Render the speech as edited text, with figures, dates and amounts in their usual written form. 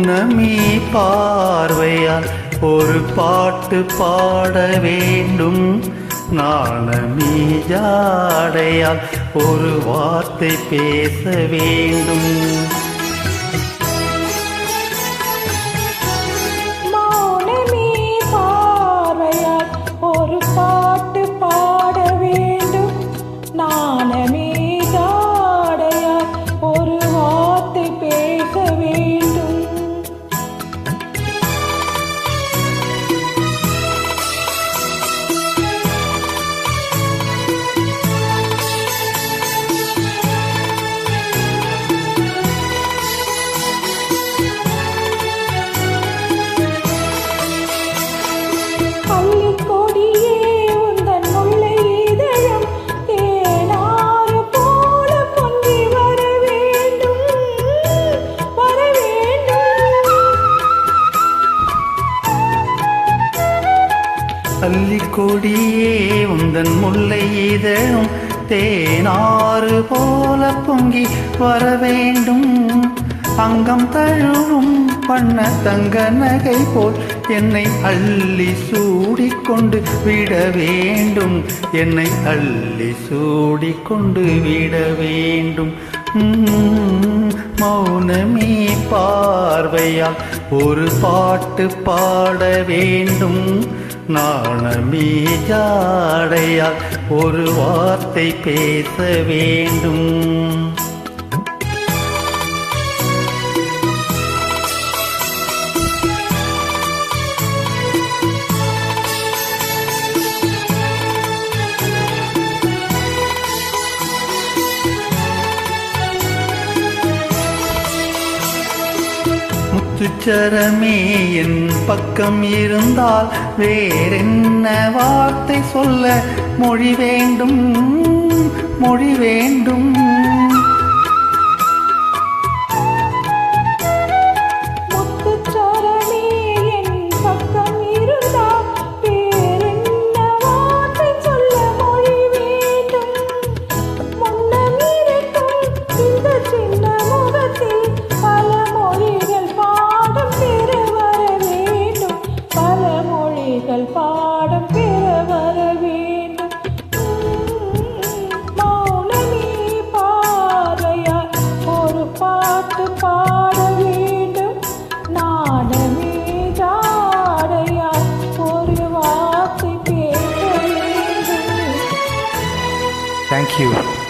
மௌனமே பார்வையால் ஒரு பாட்டு பாட வேண்டும். நாணமே ஜாடையால் ஒரு வார்த்தை பேச வேண்டும். மௌனமே பார்வையால் ஒரு பாட்டு பாட வேண்டும். நாணமே ஜாடையால் ஒரு வார்த்தை பேச வேண்டும். அல்லிக்கொடியே உந்தன் முல்லை இதழும் தேனாறு போல பொங்கி வர வேண்டும். அங்கம் தழுவும் பண்ண தங்க நகை போல் என்னை அள்ளி சூடிக்கொண்டு விட வேண்டும். என்னை அள்ளி சூடிக்கொண்டு விட வேண்டும். மௌனமே பார்வையால் ஒரு பாட்டு பாட வேண்டும். நாணமே ஜாடையால் ஒரு வார்த்தை பேச வேண்டும். முத்துச்சரமே என் பக்கம் இருந்தால் வேறென்ன வார்த்தை சொல்ல மொழி வேண்டும், மொழி வேண்டும். பாடம் பெற வர வேண்டும். மௌனமே பார்வையால் ஒரு பாட்டு பாட வேண்டும். நாணமே ஜாடையால் ஒரு வார்த்தை பேச வேண்டும். Thank you.